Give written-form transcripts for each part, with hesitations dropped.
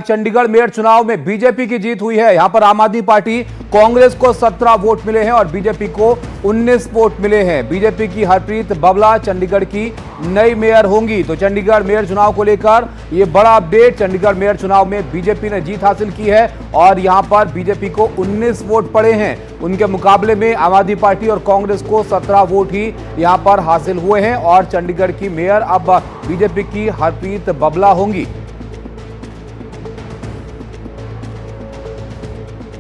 Chandigarh mayor चुनाव में BJP की जीत हुई है। यहां पर आम आदमी पार्टी कांग्रेस को 17 वोट मिले हैं और बीजेपी को 19 वोट मिले हैं। बीजेपी की हरप्रीत बबला चंडीगढ़ की नई मेयर होंगी। तो चंडीगढ़ मेयर चुनाव को लेकर यह बड़ा अपडेट। चंडीगढ़ मेयर चुनाव में बीजेपी ने जीत हासिल की है और यहां पर बीजेपी को 19 वोट पड़े हैं। उनके मुकाबले में आम आदमी पार्टी और कांग्रेस को 17 वोट ही यहां पर हासिल हुए हैं और चंडीगढ़ की मेयर अब बीजेपी की हरप्रीत बबला होंगी।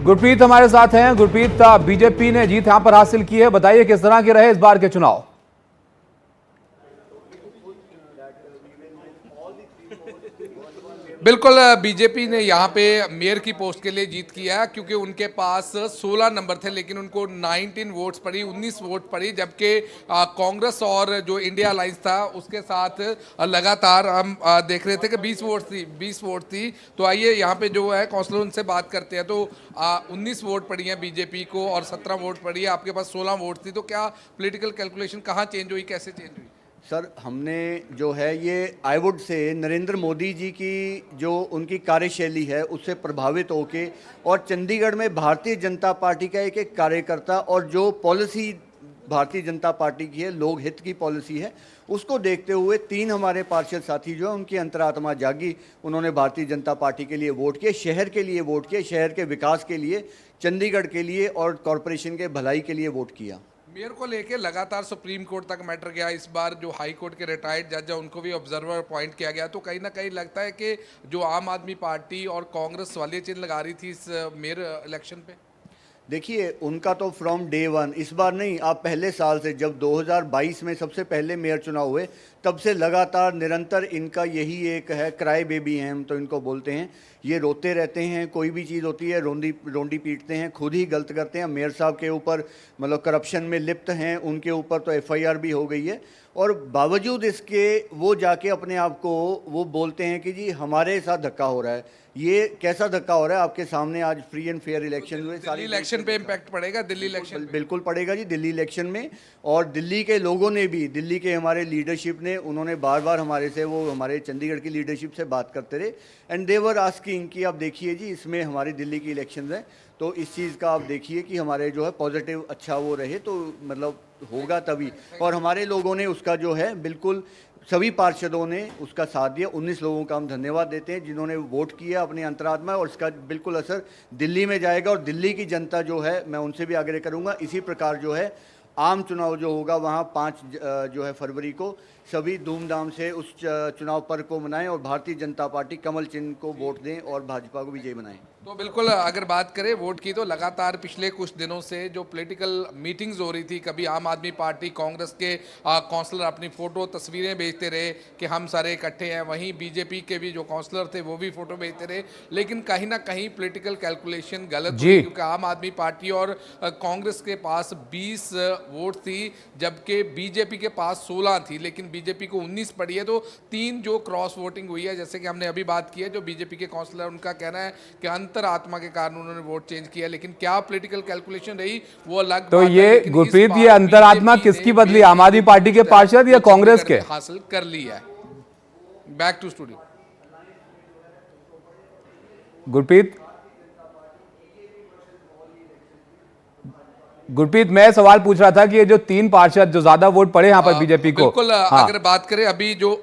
गुरप्रीत हमारे साथ हैं। गुरप्रीत, बीजेपी ने जीत यहां पर हासिल की है, बताइए किस तरह के रहे इस बार के चुनाव? बिल्कुल, बीजेपी ने यहाँ पे मेयर की पोस्ट के लिए जीत किया क्योंकि उनके पास 16 नंबर थे लेकिन उनको 19 वोट्स पड़ी, 19 वोट पड़ी, जबकि कांग्रेस और जो इंडिया अलायंस था उसके साथ लगातार हम देख रहे थे कि 20 वोट थी। तो आइए यहाँ पे जो है काउंसलर उनसे बात करते हैं। तो 19 वोट पड़ी हैं बीजेपी को और 17 वोट पड़ी है, आपके पास 16 वोट थी। तो क्या पॉलिटिकल कैलकुलेशन कहाँ चेंज हुई, कैसे चेंज हुई? सर, हमने जो है ये I would say Narendra Modi ji की जो उनकी कार्यशैली है उससे प्रभावित होके और चंडीगढ़ में भारतीय जनता पार्टी का एक कार्यकर्ता और जो पॉलिसी भारतीय जनता पार्टी की है, लोक हित की पॉलिसी है, उसको देखते हुए 3 हमारे पार्षद साथी जो है उनकी अंतरात्मा जागी। उन्होंने भारतीय जनता पार्टी के लिए वोट किए, शहर के लिए वोट किए, शहर के विकास के लिए, चंडीगढ़ के लिए और कॉरपोरेशन के भलाई के लिए वोट किया। मेयर को लेके लगातार सुप्रीम कोर्ट तक मैटर गया। इस बार जो हाई कोर्ट के रिटायर्ड जज है उनको भी ऑब्जर्वर अपॉइंट किया गया। तो कहीं ना कहीं लगता है कि जो आम आदमी पार्टी और कांग्रेस सवालिया चिन्ह लगा रही थी इस मेयर इलेक्शन पे। देखिए, उनका तो फ्रॉम डे वन, इस बार नहीं, आप पहले साल से जब 2022 में सबसे पहले मेयर चुनाव हुए तब से लगातार निरंतर इनका यही एक है, क्राई बेबी हैं हम तो इनको बोलते हैं। ये रोते रहते हैं, कोई भी चीज़ होती है रोंडी पीटते हैं, खुद ही गलत करते हैं। मेयर साहब के ऊपर मतलब करप्शन में लिप्त हैं, उनके ऊपर तो FIR भी हो गई है और बावजूद इसके वो जाके अपने आप को वो बोलते हैं कि जी हमारे साथ धक्का हो रहा है। ये कैसा धक्का हो रहा है? आपके सामने आज फ्री एंड फेयर इलेक्शन हुए, दिल्ली इलेक्शन पे इम्पैक्ट पड़ेगा। दिल्ली इलेक्शन बिल्कुल पड़ेगा जी, दिल्ली इलेक्शन में। और दिल्ली के लोगों ने भी, दिल्ली के हमारे लीडरशिप ने, उन्होंने बार बार हमारे से, वो हमारे चंडीगढ़ की लीडरशिप से बात करते रहे एंड दे वर आस्किंग कि आप देखिए जी इसमें हमारी दिल्ली की इलेक्शन है तो इस चीज़ का आप देखिए कि हमारे जो है पॉजिटिव अच्छा वो रहे तो मतलब होगा तभी। और हमारे लोगों ने उसका जो है बिल्कुल सभी पार्षदों ने उसका साथ दिया। 19 लोगों का हम धन्यवाद देते हैं जिन्होंने वोट किया अपनी अंतरात्मा, और इसका बिल्कुल असर दिल्ली में जाएगा और दिल्ली की जनता जो है, मैं उनसे भी आग्रह करूंगा इसी प्रकार जो है आम चुनाव जो होगा वहाँ 5 जो है फरवरी को सभी धूमधाम से उस चुनाव पर्व को मनाएं और भारतीय जनता पार्टी कमल चिन्ह को वोट दें और भाजपा को विजयी बनाएं। तो बिल्कुल, अगर बात करें वोट की तो लगातार पिछले कुछ दिनों से जो पॉलिटिकल मीटिंग्स हो रही थी, कभी आम आदमी पार्टी कांग्रेस के काउंसलर अपनी फ़ोटो तस्वीरें भेजते रहे कि हम सारे इकट्ठे हैं, वहीं बीजेपी के भी जो काउंसलर थे वो भी फ़ोटो भेजते रहे, लेकिन कहीं ना कहीं पॉलिटिकल कैलकुलेशन गलत हुई क्योंकि आम आदमी पार्टी और कांग्रेस के पास 20 वोट थी जबकि बीजेपी के पास 16 थी, लेकिन बीजेपी को 19 पड़ी है। तो 3 जो क्रॉस वोटिंग हुई है, जैसे कि हमने अभी बात की है, जो बीजेपी के काउंसलर उनका कहना है कि अंतरात्मा के कारण उन्होंने वोट चेंज किया, लेकिन क्या पॉलिटिकल कैलकुलेशन रही वो अलग तो बात है। ये गुरप्रीत, ये अंतरात्मा किसकी बदली, आम आदमी पार्टी के पार्षद या कांग्रेस के? हासिल कर ली है। Back to studio. गुरप्रीत, मैं सवाल पूछ रहा था कि ये जो 3 पार्षद जो ज्यादा वोट पड़े यहाँ पर बीजेपी को, बिल्कुल, अगर बात करें अभी जो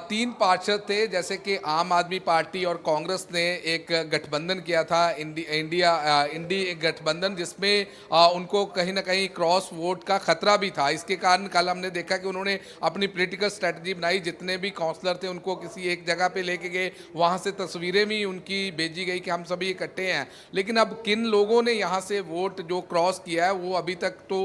3 पार्षद थे, जैसे कि आम आदमी पार्टी और कांग्रेस ने एक गठबंधन किया था, इंडी गठबंधन, जिसमें उनको कहीं ना कहीं क्रॉस वोट का खतरा भी था। इसके कारण कल हमने देखा कि उन्होंने अपनी पॉलिटिकल स्ट्रेटजी बनाई। जितने भी काउंसलर थे उनको किसी एक जगह पे लेके गए, वहाँ से तस्वीरें भी उनकी भेजी गई कि हम सभी इकट्ठे हैं। लेकिन अब किन लोगों ने यहाँ से वोट जो क्रॉस किया है वो अभी तक तो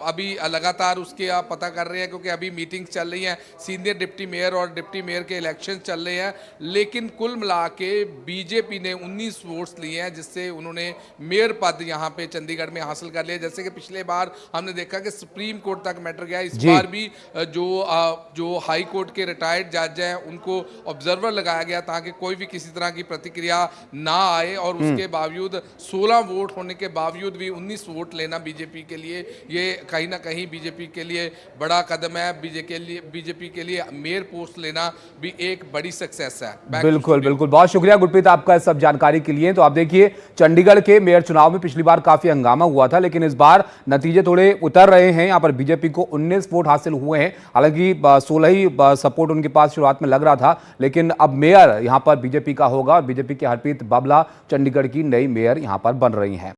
अभी लगातार उसके पता कर रहे हैं क्योंकि अभी मीटिंग्स चल रही हैं। सीनियर डिप्टी डेप्टी मेयर और डिप्टी मेयर के इलेक्शन चल रहे हैं, लेकिन कुल मिला के बीजेपी ने 19 वोट्स लिए हैं, जिससे उन्होंने मेयर पद यहाँ पे चंडीगढ़ में हासिल कर लिया। जैसे कि पिछले बार हमने देखा कि सुप्रीम कोर्ट तक मैटर गया, इस बार भी जो हाई कोर्ट के रिटायर्ड जज हैं उनको ऑब्जर्वर लगाया गया ताकि कोई भी किसी तरह की प्रतिक्रिया ना आए, और उसके बावजूद 16 वोट होने के बावजूद भी 19 वोट लेना बीजेपी के लिए ये कहीं ना कहीं बीजेपी के लिए बड़ा कदम है। बीजेपी के लिए मेयर पोस्ट लेना भी एक बड़ी सक्सेस है। बिल्कुल बिल्कुल, बहुत शुक्रिया गुरप्रीत आपका सब जानकारी के लिए। तो आप देखिए चंडीगढ़ के मेयर चुनाव में पिछली बार काफी हंगामा हुआ था, लेकिन इस बार नतीजे थोड़े उतर रहे हैं। यहाँ पर बीजेपी को 19 वोट हासिल हुए हैं, हालांकि 16 ही सपोर्ट उनके पास शुरुआत में लग रहा था, लेकिन अब मेयर यहाँ पर बीजेपी का होगा और बीजेपी की हरप्रीत बाबला चंडीगढ़ की नई मेयर यहाँ पर बन रही हैं।